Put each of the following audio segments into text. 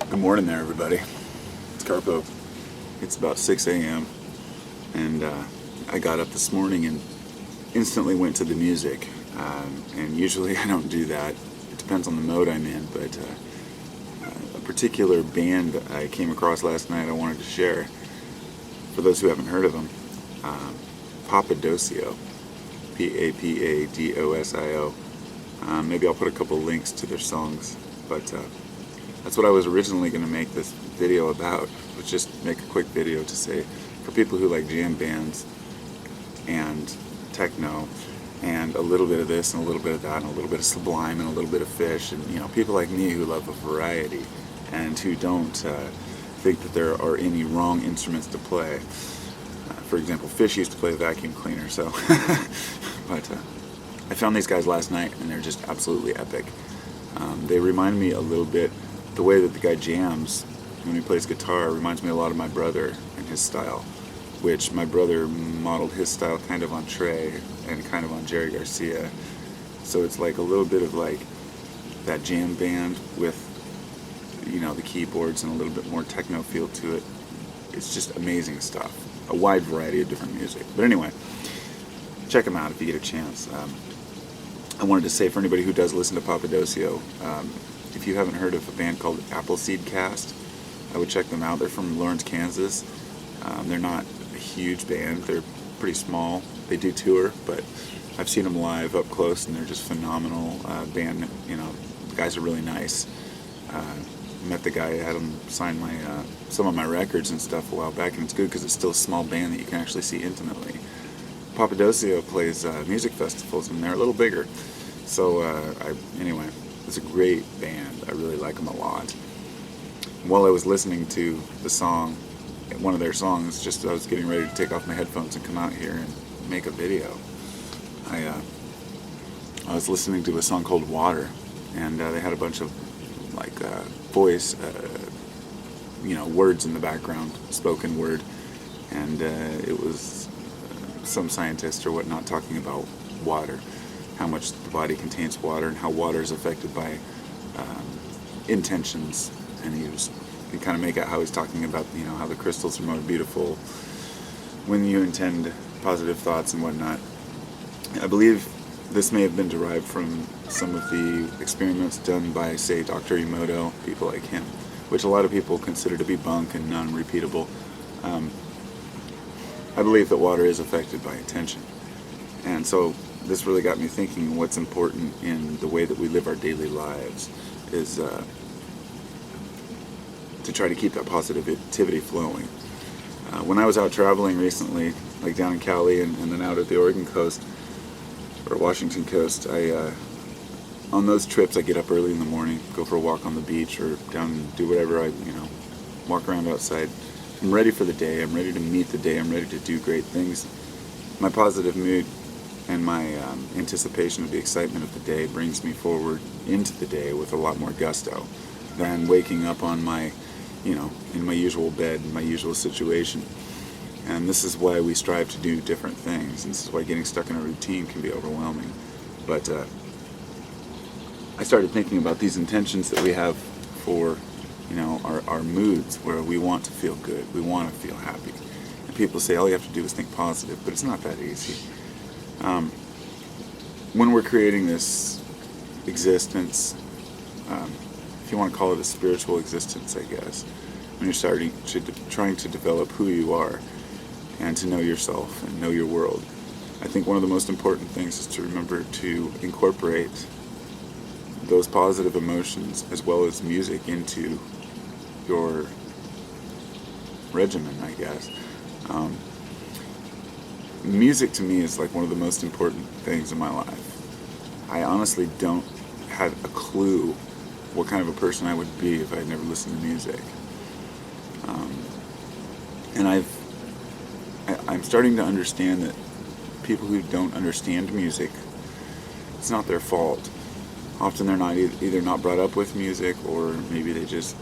Good morning there, everybody. It's Carpo. It's about 6 a.m. and I got up this morning and instantly went to the music. And usually I don't do that. It depends on the mode I'm in, but a particular band I came across last night I wanted to share. For those who haven't heard of them, Papadosio, Papadosio. Maybe I'll put a couple links to their songs, but that's what I was originally going to make this video about, was just make a quick video to say, for people who like jam bands and techno and a little bit of this and a little bit of that and a little bit of Sublime and a little bit of Fish, and people like me who love a variety and who don't think that there are any wrong instruments to play. For example, Fish used to play a vacuum cleaner, so but I found these guys last night and they're just absolutely epic. They remind me a little bit, the way that the guy jams when he plays guitar reminds me a lot of my brother and his style, which my brother modeled his style kind of on Trey and kind of on Jerry Garcia. So it's like a little bit of like that jam band with the keyboards and a little bit more techno feel to it. It's just amazing stuff. A wide variety of different music. But anyway, check them out if you get a chance. I wanted to say, for anybody who does listen to Papadosio, if you haven't heard of a band called Appleseed Cast, I would check them out. They're from Lawrence, Kansas. They're not a huge band. They're pretty small. They do tour, but I've seen them live up close, and they're just phenomenal band. The guys are really nice. Met the guy, had him sign my some of my records and stuff a while back, and it's good because it's still a small band that you can actually see intimately. Papadosio plays music festivals, and they're a little bigger. So anyway, it's a great band. I really like them a lot. While I was listening to the song, one of their songs, just I was getting ready to take off my headphones and come out here and make a video. I was listening to a song called Water, and they had a bunch of voice, words in the background, spoken word, and it was some scientist or whatnot talking about water, how much the body contains water, and how water is affected by intentions. And you can kind of make out how he's talking about, how the crystals are more beautiful when you intend positive thoughts and whatnot. I believe this may have been derived from some of the experiments done by, say, Dr. Emoto, people like him, which a lot of people consider to be bunk and non-repeatable. I believe that water is affected by intention. And so this really got me thinking what's important in the way that we live our daily lives is to try to keep that positivity flowing. When I was out traveling recently, like down in Cali and then out at the Oregon coast, or Washington coast, on those trips I get up early in the morning, go for a walk on the beach or down and do whatever, walk around outside. I'm ready for the day, I'm ready to meet the day, I'm ready to do great things. My positive mood and my anticipation of the excitement of the day brings me forward into the day with a lot more gusto than waking up on my, in my usual bed, in my usual situation. And this is why we strive to do different things. And this is why getting stuck in a routine can be overwhelming. But I started thinking about these intentions that we have for, our moods, where we want to feel good, we want to feel happy. And people say all you have to do is think positive, but it's not that easy. When we're creating this existence, if you want to call it a spiritual existence, I guess, when you're trying to develop who you are, and to know yourself and know your world, I think one of the most important things is to remember to incorporate those positive emotions as well as music into your regimen, I guess. Music to me is like one of the most important things in my life. I honestly don't have a clue what kind of a person I would be if I had never listened to music. And I'm starting to understand that people who don't understand music, it's not their fault. Often they're not either not brought up with music, or maybe they just,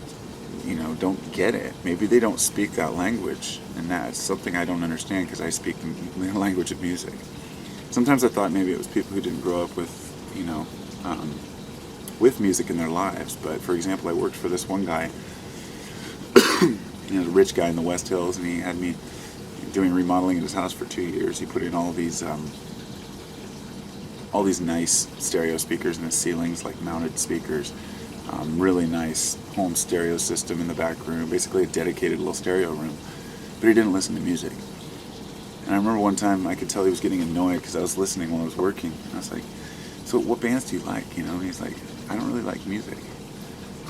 don't get it. Maybe they don't speak that language, and that's something I don't understand because I speak the language of music. Sometimes I thought maybe it was people who didn't grow up with, with music in their lives. But for example, I worked for this one guy He was a rich guy in the West Hills, and he had me doing remodeling in his house for 2 years. He put in all these nice stereo speakers in the ceilings, like mounted speakers. Really nice home stereo system in the back room, basically a dedicated little stereo room. But he didn't listen to music. And I remember one time I could tell he was getting annoyed because I was listening while I was working. And I was like, so what bands do you like? And he's like, I don't really like music.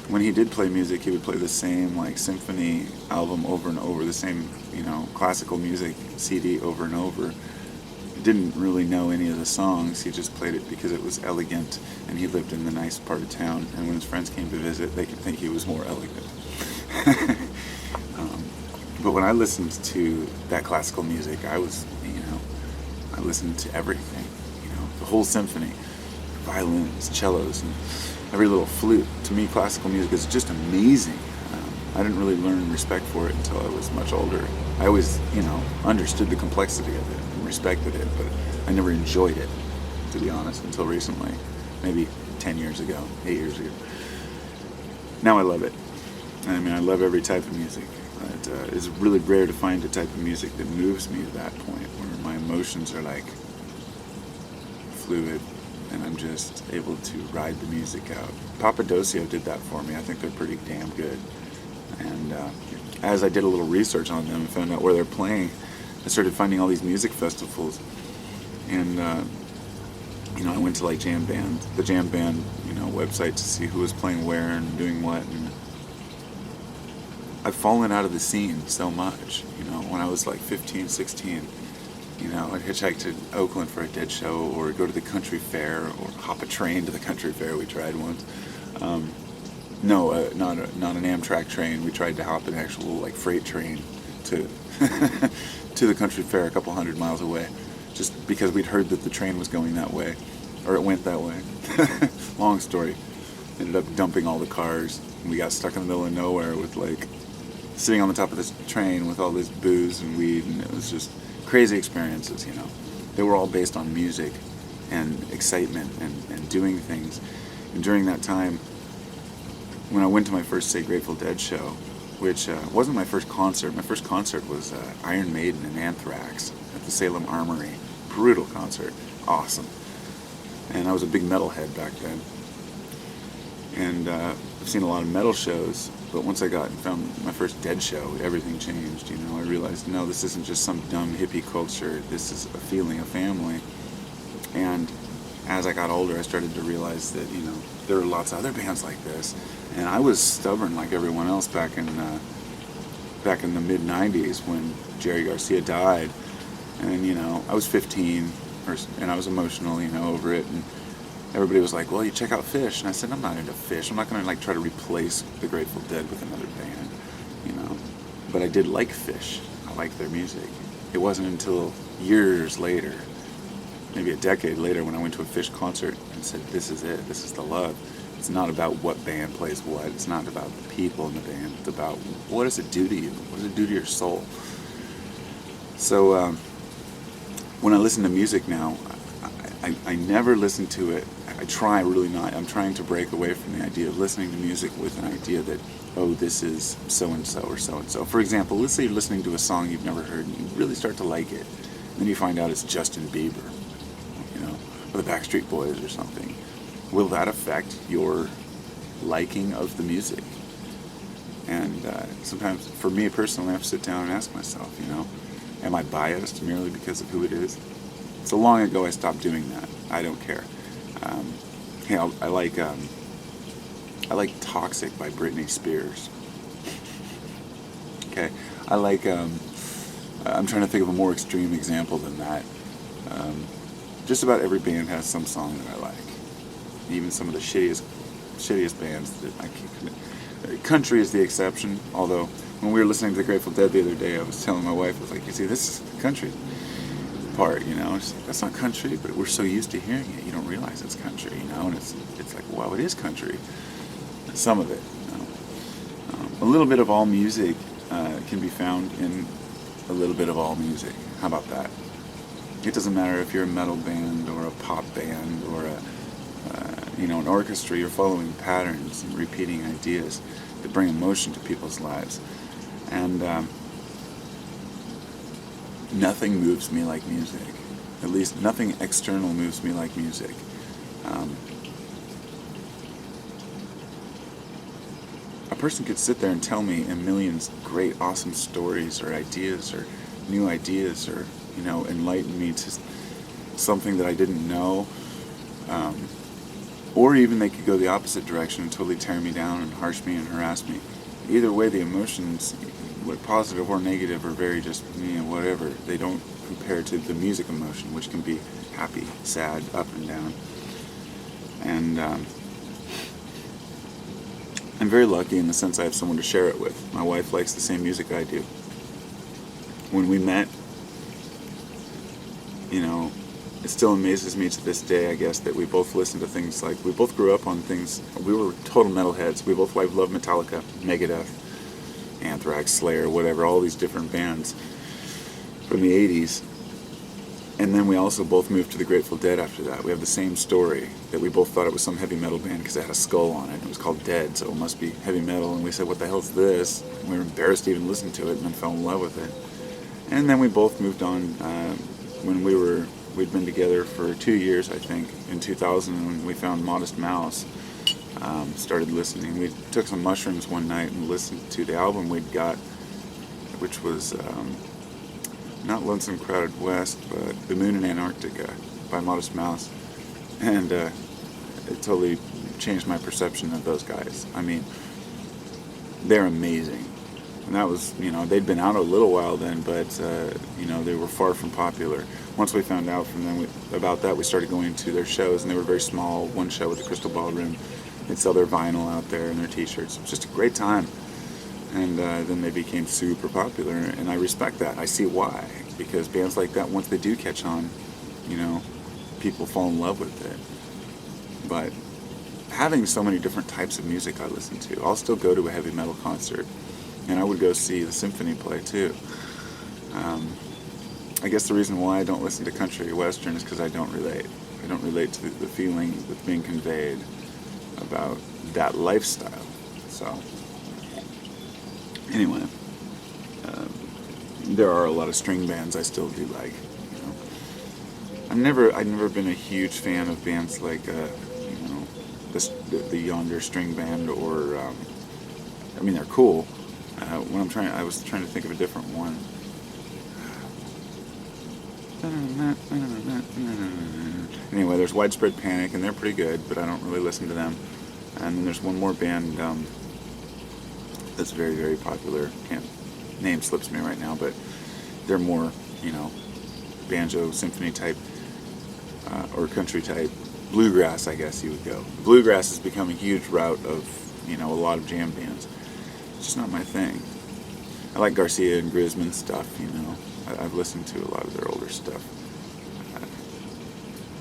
When he did play music, he would play the same like symphony album over and over, the same, classical music CD over and over. Didn't really know any of the songs. He just played it because it was elegant, and he lived in the nice part of town, and when his friends came to visit, they could think he was more elegant. But when I listened to that classical music, I listened to everything, the whole symphony, violins, cellos, and every little flute. To me, classical music is just amazing. I didn't really learn respect for it until I was much older. I always, understood the complexity of it and respected it, but I never enjoyed it, to be honest, until recently. Maybe 10 years ago, 8 years ago. Now I love it. I mean, I love every type of music. It's really rare to find a type of music that moves me to that point, where my emotions are like fluid, and I'm just able to ride the music out. Papadosio did that for me. I think they're pretty damn good. And as I did a little research on them and found out where they're playing, I started finding all these music festivals. And, I went to like the Jam Band, website to see who was playing where and doing what. And I've fallen out of the scene so much, when I was like 15, 16. I'd hitchhike to Oakland for a Dead show, or go to the country fair, or hop a train to the country fair. We tried once. Not an Amtrak train. We tried to hop an actual like freight train to to the country fair a couple 100 miles away, just because we'd heard that the train was going that way, or it went that way. Long story. Ended up dumping all the cars. And we got stuck in the middle of nowhere with like sitting on the top of this train with all this booze and weed, and it was just crazy experiences. They were all based on music and excitement and doing things. And during that time, when I went to my first, say, Grateful Dead show, which wasn't my first concert. My first concert was Iron Maiden and Anthrax at the Salem Armory. Brutal concert. Awesome. And I was a big metalhead back then. And I've seen a lot of metal shows, but once I got and found my first Dead show, everything changed. I realized, no, this isn't just some dumb hippie culture. This is a feeling of family. And as I got older, I started to realize that, there were lots of other bands like this. And I was stubborn like everyone else back in the mid-'90s when Jerry Garcia died. And, I was 15, and I was emotional, over it. And everybody was like, well, you check out Phish. And I said, I'm not into Phish. I'm not going to, try to replace the Grateful Dead with another band, But I did like Phish. I liked their music. It wasn't until years later, maybe a decade later, when I went to a Phish concert and said, this is it. This is the love. It's not about what band plays what. It's not about the people in the band. It's about what does it do to you? What does it do to your soul? So when I listen to music now, I never listen to it. I try really not. I'm trying to break away from the idea of listening to music with an idea that, oh, this is so-and-so or so-and-so. For example, let's say you're listening to a song you've never heard and you really start to like it. Then you find out it's Justin Bieber, or the Backstreet Boys or something. Will that affect your liking of the music? And sometimes, for me personally, I have to sit down and ask myself, am I biased merely because of who it is? So long ago I stopped doing that. I don't care. I like Toxic by Britney Spears. Okay, I like, I'm trying to think of a more extreme example than that. Just about every band has some song that I like. Even some of the shittiest bands that I can. Country is the exception, although when we were listening to the Grateful Dead the other day, I was telling my wife, I was like, you see, this is the country part, She's like, that's not country, but we're so used to hearing it, you don't realize it's country, and it's like, wow, it is country. Some of it, a little bit of all music can be found in a little bit of all music. How about that? It doesn't matter if you're a metal band or a pop band or an orchestra. You're following patterns and repeating ideas that bring emotion to people's lives. And nothing moves me like music. At least nothing external moves me like music. A person could sit there and tell me a million great, awesome stories or ideas or new ideas, or, enlighten me to something that I didn't know. Or even they could go the opposite direction and totally tear me down and harsh me and harass me. Either way, the emotions, positive or negative, are very just, whatever. They don't compare to the music emotion, which can be happy, sad, up and down. And I'm very lucky in the sense I have someone to share it with. My wife likes the same music I do. When we met, it still amazes me to this day, I guess, that we both listen to things like, we both grew up on things, we were total metalheads. We both loved Metallica, Megadeth, Anthrax, Slayer, whatever, all these different bands from the 80s. And then we also both moved to the Grateful Dead after that. We have the same story, that we both thought it was some heavy metal band because it had a skull on it. It was called Dead, so it must be heavy metal. And we said, what the hell's this? And we were embarrassed to even listen to it, and then fell in love with it. And then we both moved on when we'd been together for 2 years, I think, in 2000, when we found Modest Mouse. Started listening. We took some mushrooms one night and listened to the album we'd got, which was not Lonesome Crowded West, but The Moon in Antarctica by Modest Mouse. And it totally changed my perception of those guys. I mean, they're amazing. And that was, they'd been out a little while then, but, they were far from popular. Once we found out from them about that, we started going to their shows, and they were very small. One show at the Crystal Ballroom. They'd sell their vinyl out there and their t-shirts. It was just a great time. And then they became super popular, and I respect that. I see why. Because bands like that, once they do catch on, people fall in love with it. But having so many different types of music I listen to, I'll still go to a heavy metal concert. And I would go see the symphony play too. I guess the reason why I don't listen to country or western is because I don't relate. I don't relate to the feeling that's being conveyed about that lifestyle. So, anyway, there are a lot of string bands I still do like. I've never been a huge fan of bands like, the Yonder String Band, or, they're cool. I was trying to think of a different one. Anyway, there's Widespread Panic, and they're pretty good, but I don't really listen to them. And then there's one more band that's very, very popular. Name slips me right now, but they're more, banjo, symphony type, or country type. Bluegrass, I guess you would go. Bluegrass has become a huge route of, a lot of jam bands. It's just not my thing. I like Garcia and Grisman stuff, I've listened to a lot of their older stuff.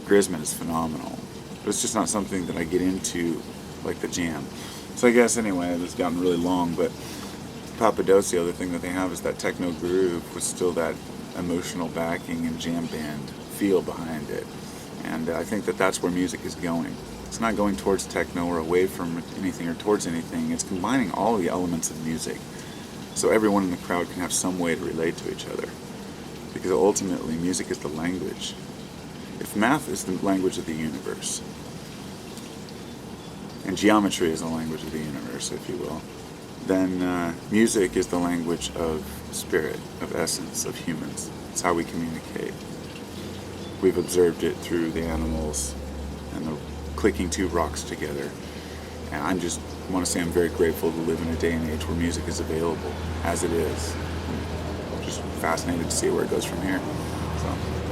Grisman is phenomenal, but it's just not something that I get into like the jam. So I guess, anyway, it's gotten really long, but Papadosio, the thing that they have is that techno groove with still that emotional backing and jam band feel behind it. And I think that that's where music is going. It's not going towards techno or away from anything or towards anything. It's combining all the elements of music so everyone in the crowd can have some way to relate to each other. Because ultimately, music is the language. If math is the language of the universe, and geometry is the language of the universe, if you will, then music is the language of spirit, of essence, of humans. It's how we communicate. We've observed it through the animals and the clicking two rocks together. And I just want to say I'm very grateful to live in a day and age where music is available as it is. I'm just fascinated to see where it goes from here. So.